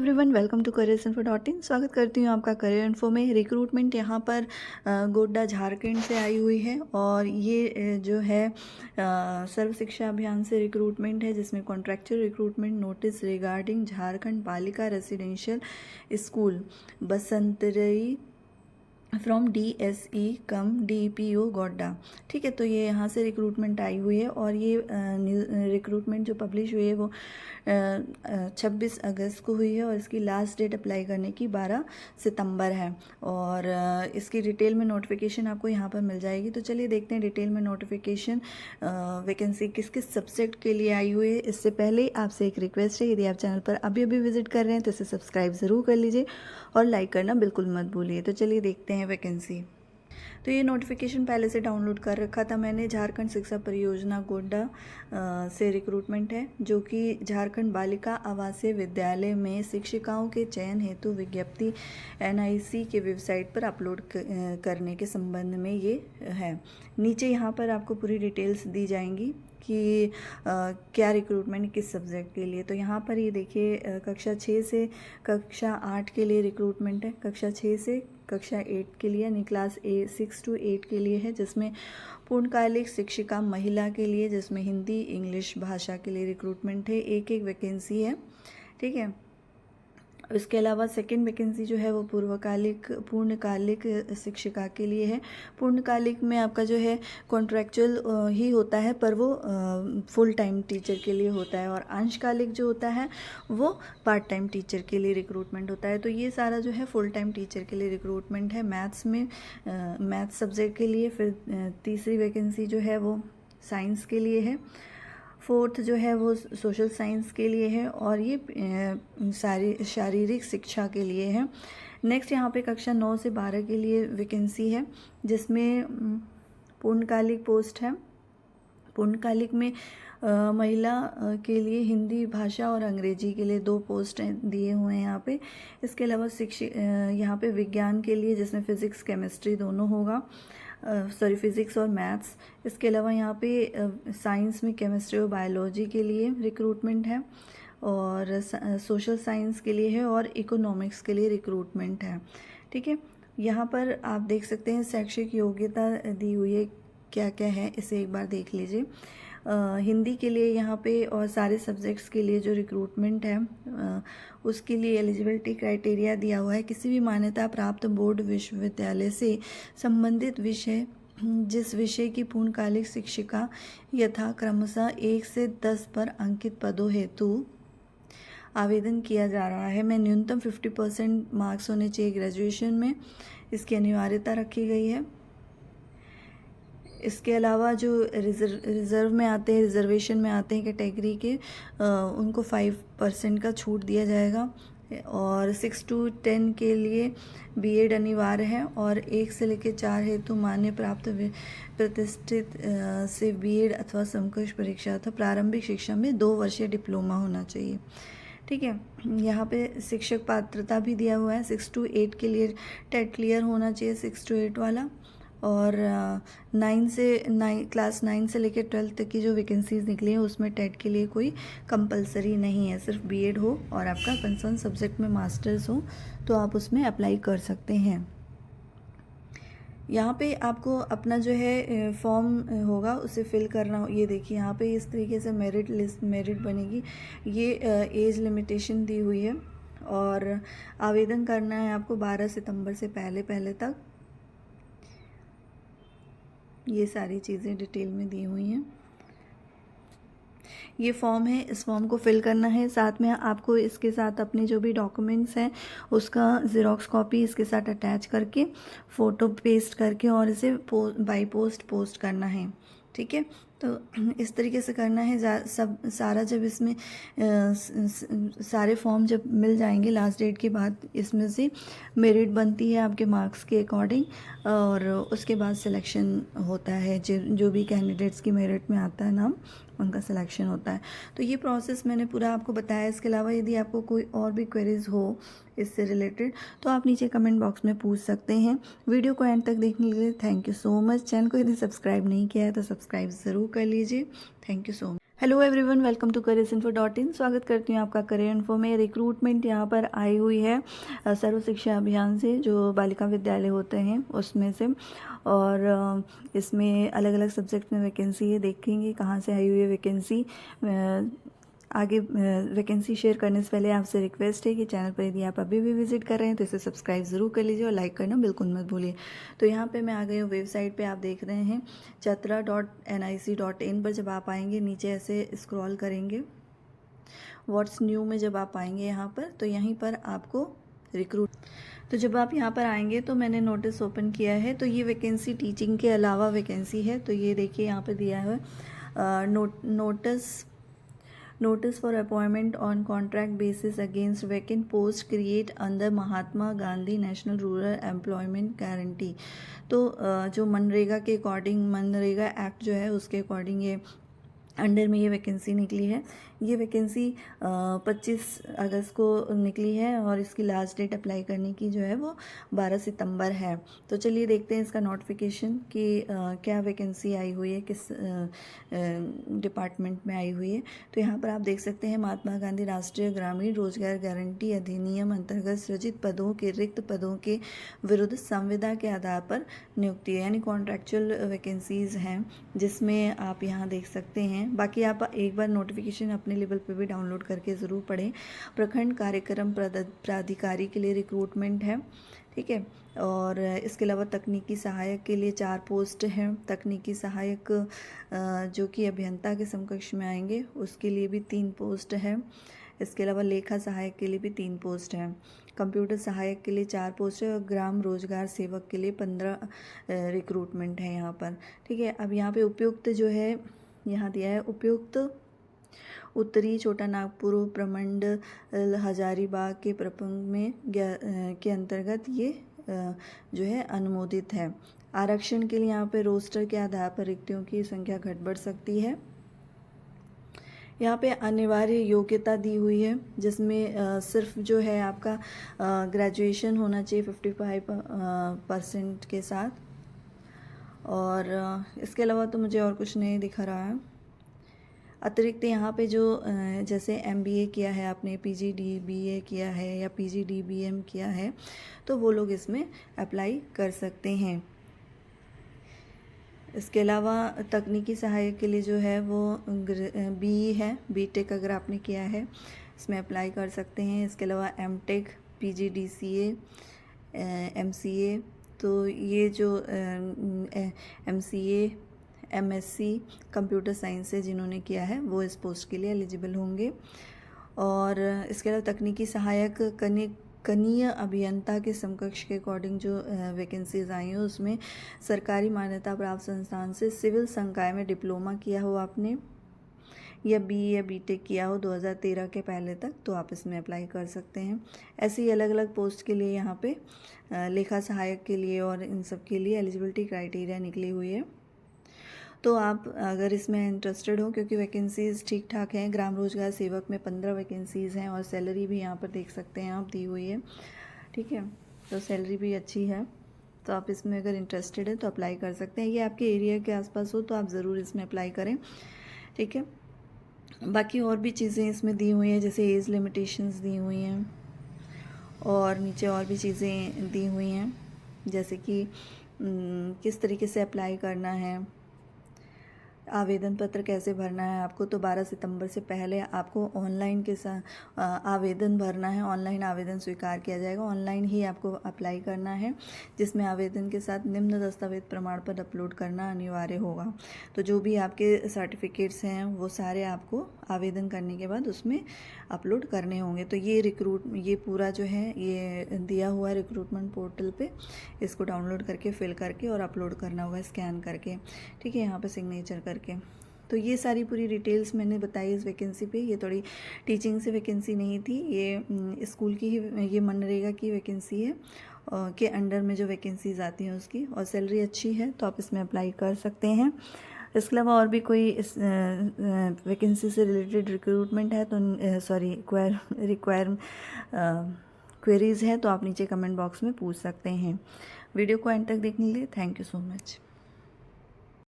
Everyone, welcome to career info .in। स्वागत करती हूँ आपका करियर इन्फो में। रिक्रूटमेंट यहाँ पर गोड्डा झारखंड से आई हुई है और ये जो है सर्व शिक्षा अभियान से रिक्रूटमेंट है, जिसमें contractual recruitment notice regarding Jharkhand Balika residential school Basantrai from DSE cum DPO Godda. ठीक है, तो ये यहाँ से रिक्रूटमेंट आई हुई है और ये रिक्रूटमेंट जो पब्लिश हुई है वो 26 अगस्त को हुई है और इसकी लास्ट डेट अप्लाई करने की 12 सितंबर है और इसकी डिटेल में नोटिफिकेशन आपको यहाँ पर मिल जाएगी। तो चलिए देखते हैं डिटेल में नोटिफिकेशन वैकेंसी किस किस सब्जेक्ट के लिए आई हुई है। इससे पहले आपसे एक रिक्वेस्ट है, यदि आप चैनल पर अभी विजिट कर रहे हैं तो इसे सब्सक्राइब ज़रूर कर लीजिए और लाइक करना बिल्कुल मत भूलिए। तो चलिए देखते हैं वैकेंसी। तो ये नोटिफिकेशन पहले से डाउनलोड कर रखा था मैंने। झारखंड शिक्षा परियोजना गोड्डा से रिक्रूटमेंट है, जो कि झारखंड बालिका आवासीय विद्यालय में शिक्षिकाओं के चयन हेतु विज्ञप्ति NIC के वेबसाइट पर अपलोड करने के संबंध में ये है। नीचे यहाँ पर आपको पूरी डिटेल्स दी जाएंगी कि क्या रिक्रूटमेंट किस सब्जेक्ट के लिए। तो यहाँ पर ये देखिए, कक्षा 6 से कक्षा 8 के लिए रिक्रूटमेंट है, कक्षा 6 से कक्षा 8 के लिए यानी क्लास 6 to 8 के लिए है, जिसमें पूर्णकालिक शिक्षिका महिला के लिए, जिसमें हिंदी इंग्लिश भाषा के लिए रिक्रूटमेंट है। एक वैकेंसी है, ठीक है। इसके अलावा सेकंड वैकेंसी जो है वो पूर्णकालिक शिक्षिका के लिए है। पूर्णकालिक में आपका जो है कॉन्ट्रैक्चुअल ही होता है, पर वो फुल टाइम टीचर के लिए होता है, और अंशकालिक जो होता है वो पार्ट टाइम टीचर के लिए रिक्रूटमेंट होता है। तो ये सारा जो है फुल टाइम टीचर के लिए रिक्रूटमेंट है मैथ्स में, मैथ्स सब्जेक्ट के लिए। फिर तीसरी वैकेंसी जो है वो साइंस के लिए है। फोर्थ जो है वो सोशल साइंस के लिए है और ये शारीरिक शिक्षा के लिए है। नेक्स्ट यहाँ पे कक्षा 9 से 12 के लिए वैकेंसी है, जिसमें पूर्णकालिक पोस्ट है। पूर्णकालिक में महिला के लिए हिंदी भाषा और अंग्रेजी के लिए 2 पोस्ट दिए हुए हैं यहाँ पे। इसके अलावा यहाँ पे विज्ञान के लिए, जिसमें फिजिक्स केमिस्ट्री दोनों होगा, फिज़िक्स और मैथ्स। इसके अलावा यहाँ पे साइंस में केमिस्ट्री और बायोलॉजी के लिए रिक्रूटमेंट है, और सोशल साइंस के लिए है, और इकोनॉमिक्स के लिए रिक्रूटमेंट है। ठीक है, यहाँ पर आप देख सकते हैं शैक्षिक योग्यता दी हुई है, क्या क्या है इसे एक बार देख लीजिए। हिंदी के लिए यहाँ पे और सारे सब्जेक्ट्स के लिए जो रिक्रूटमेंट है उसके लिए एलिजिबिलिटी क्राइटेरिया दिया हुआ है। किसी भी मान्यता प्राप्त बोर्ड विश्वविद्यालय से संबंधित विषय, जिस विषय की पूर्णकालिक शिक्षिका यथा क्रमशः 1 से 10 पर अंकित पदों हेतु आवेदन किया जा रहा है, में न्यूनतम 50% मार्क्स होने चाहिए ग्रेजुएशन में, इसकी अनिवार्यता रखी गई है। इसके अलावा जो रिजर्व में आते हैं, रिजर्वेशन में आते हैं कैटेगरी के, उनको 5% का छूट दिया जाएगा, और 6 to 10 के लिए B.Ed अनिवार्य है, और 1 से लेकर 4 हेतु मान्य प्राप्त प्रतिष्ठित से B.Ed अथवा समकक्ष परीक्षा अथवा प्रारंभिक शिक्षा में 2 वर्षीय डिप्लोमा होना चाहिए। ठीक है, यहाँ पे शिक्षक पात्रता भी दिया हुआ है। 6 to 8 के लिए टेट क्लियर होना चाहिए, 6 to 8 वाला, और क्लास 9 से लेकर 12 तक की जो वैकेंसीज निकली हैं उसमें टेट के लिए कोई कंपलसरी नहीं है, सिर्फ B.Ed हो और आपका कंसर्न सब्जेक्ट में मास्टर्स हो तो आप उसमें अप्लाई कर सकते हैं। यहाँ पे आपको अपना जो है फॉर्म होगा उसे फिल करना। ये देखिए यहाँ पे इस तरीके से मेरिट बनेगी। ये एज लिमिटेशन दी हुई है और आवेदन करना है आपको 12 सितंबर से पहले तक। ये सारी चीज़ें डिटेल में दी हुई हैं। ये फॉर्म है, इस फॉर्म को फिल करना है। साथ में आपको इसके साथ अपने जो भी डॉक्यूमेंट्स हैं उसका ज़ेरॉक्स कॉपी इसके साथ अटैच करके फ़ोटो पेस्ट करके और इसे बाई पोस्ट पोस्ट करना है। ठीक है, तो इस तरीके से करना है। सारा जब इसमें सारे फॉर्म जब मिल जाएंगे लास्ट डेट के बाद, इसमें से मेरिट बनती है आपके मार्क्स के अकॉर्डिंग, और उसके बाद सिलेक्शन होता है। जो भी कैंडिडेट्स की मेरिट में आता है नाम, उनका सिलेक्शन होता है। तो ये प्रोसेस मैंने पूरा आपको बताया। इसके अलावा यदि आपको कोई और भी क्वेरीज हो इससे रिलेटेड तो आप नीचे कमेंट बॉक्स में पूछ सकते हैं। वीडियो को एंड तक देखने के लिए thank you so much. Channel को यदि सब्सक्राइब नहीं किया है तो सब्सक्राइब ज़रूर कर लीजिए। Thank you so much. Hello everyone, welcome to careersinfo.in। स्वागत करती हूँ आपका करियर इन्फो में। रिक्रूटमेंट यहाँ पर आई हुई है सर्व शिक्षा अभियान से, जो बालिका विद्यालय होते हैं उसमें से। और इसमें अलग अलग सब्जेक्ट में वैकेंसी है। देखेंगे कहाँ से आई हुई है वैकेंसी। आगे वैकेंसी शेयर करने से पहले आपसे रिक्वेस्ट है कि चैनल पर यदि आप अभी भी विजिट कर रहे हैं तो इसे सब्सक्राइब ज़रूर कर लीजिए और लाइक करना बिल्कुल मत भूलिए। तो यहाँ पे मैं आ गई हूँ वेबसाइट पे, आप देख रहे हैं chatra.nic.in पर। जब आप आएंगे नीचे ऐसे स्क्रॉल करेंगे, व्हाट्स न्यू में जब आप आएंगे यहाँ पर, तो यहीं पर आपको तो जब आप यहाँ पर आएंगे तो मैंने नोटिस ओपन किया है। तो ये वैकेंसी टीचिंग के अलावा वैकेंसी है। तो ये देखिए यहाँ पर दिया है notice for appointment on contract basis against vacant post create under Mahatma Gandhi national rural employment guarantee. तो जो मनरेगा के अकॉर्डिंग, मनरेगा एक्ट जो है उसके अकॉर्डिंग ये अंडर में ये वैकेंसी निकली है। ये वैकेंसी 25 अगस्त को निकली है और इसकी लास्ट डेट अप्लाई करने की जो है वो 12 सितंबर है। तो चलिए देखते हैं इसका नोटिफिकेशन कि क्या वैकेंसी आई हुई है, किस डिपार्टमेंट में आई हुई है। तो यहाँ पर आप देख सकते हैं महात्मा गांधी राष्ट्रीय ग्रामीण रोजगार गारंटी अधिनियम अंतर्गत सृजित पदों के रिक्त पदों के विरुद्ध संविदा के आधार पर नियुक्ति है, यानी कॉन्ट्रैक्चुअल वैकेंसीज हैं, जिसमें आप यहाँ देख सकते हैं। बाकी आप एक बार नोटिफिकेशन अपने लेवल पे भी डाउनलोड करके ज़रूर पढ़ें। प्रखंड कार्यक्रम प्राधिकारी के लिए रिक्रूटमेंट है, ठीक है। और इसके अलावा तकनीकी सहायक के लिए 4 पोस्ट हैं। तकनीकी सहायक जो कि अभियंता के समकक्ष में आएंगे, उसके लिए भी 3 पोस्ट है। इसके अलावा लेखा सहायक के लिए भी 3 पोस्ट हैं। कंप्यूटर सहायक के लिए 4 पोस्ट है और ग्राम रोजगार सेवक के लिए 15 रिक्रूटमेंट है यहाँ पर, ठीक है। अब यहाँ पे उपयुक्त जो है यहाँ दिया है, उपयुक्त उत्तरी छोटा नागपुर प्रमंड हजारीबाग के प्रपंग में के अंतर्गत ये जो है अनुमोदित है। आरक्षण के लिए यहाँ पे रोस्टर के आधार पर रिक्तियों की संख्या घट बढ़ सकती है। यहाँ पे अनिवार्य योग्यता दी हुई है, जिसमें सिर्फ जो है आपका ग्रेजुएशन होना चाहिए 55% के साथ। और इसके अलावा तो मुझे और कुछ नहीं दिखा रहा है। अतिरिक्त यहाँ पे जो जैसे MBA किया है आपने, PGDBA किया है या PGDBM किया है, तो वो लोग इसमें अप्लाई कर सकते हैं। इसके अलावा तकनीकी सहायक के लिए जो है वो BE है, BTech अगर आपने किया है इसमें अप्लाई कर सकते हैं। इसके अलावा MTech, PGDCA, MCA, तो ये जो MCA, MSc कंप्यूटर साइंस से जिन्होंने किया है वो इस पोस्ट के लिए एलिजिबल होंगे। और इसके अलावा तकनीकी सहायक कनीय अभियंता के समकक्ष के अकॉर्डिंग जो वैकेंसीज आई हैं, उसमें सरकारी मान्यता प्राप्त संस्थान से सिविल संकाय में डिप्लोमा किया हो आपने, या BE या BTech किया हो 2013 के पहले तक, तो आप इसमें अप्लाई कर सकते हैं। ऐसे ही अलग अलग पोस्ट के लिए यहाँ पे लेखा सहायक के लिए और इन सब के लिए एलिजिबिलिटी क्राइटेरिया निकली हुई है। तो आप अगर इसमें इंटरेस्टेड हो, क्योंकि वैकेंसीज़ ठीक ठाक हैं। ग्राम रोजगार सेवक में 15 वैकेंसीज़ हैं और सैलरी भी यहाँ पर देख सकते हैं आप दी हुई है, ठीक है। तो सैलरी भी अच्छी है, तो आप इसमें अगर इंटरेस्टेड है तो अप्लाई कर सकते हैं। ये आपके एरिया के आसपास हो तो आप ज़रूर इसमें अप्लाई करें, ठीक है। बाकी और भी चीज़ें इसमें दी हुई हैं, जैसे एज लिमिटेशंस दी हुई हैं और नीचे और भी चीज़ें दी हुई हैं, जैसे कि किस तरीके से अप्लाई करना है, आवेदन पत्र कैसे भरना है आपको। तो 12 सितंबर से पहले आपको ऑनलाइन के साथ आवेदन भरना है। ऑनलाइन आवेदन स्वीकार किया जाएगा, ऑनलाइन ही आपको अप्लाई करना है, जिसमें आवेदन के साथ निम्न दस्तावेज प्रमाण पत्र अपलोड करना अनिवार्य होगा। तो जो भी आपके सर्टिफिकेट्स हैं वो सारे आपको आवेदन करने के बाद उसमें अपलोड करने होंगे। तो ये पूरा जो है ये दिया हुआ है रिक्रूटमेंट पोर्टल पे, इसको डाउनलोड करके फिल करके और अपलोड करना होगा स्कैन करके, ठीक है, यहाँ पे सिग्नेचर करके। तो ये सारी पूरी डिटेल्स मैंने बताई इस वैकेंसी पे। ये थोड़ी टीचिंग से वैकेंसी नहीं थी, ये स्कूल की ही, ये मनरेगा की वैकेंसी है के अंडर में जो वैकेंसीज आती हैं उसकी, और सैलरी अच्छी है तो आप इसमें अप्लाई कर सकते हैं। इसके अलावा और भी कोई इस वैकेंसी से रिलेटेड रिक्रूटमेंट है तो क्वेरीज़ है तो आप नीचे कमेंट बॉक्स में पूछ सकते हैं। वीडियो को एंड तक देखने के लिए थैंक यू सो मच।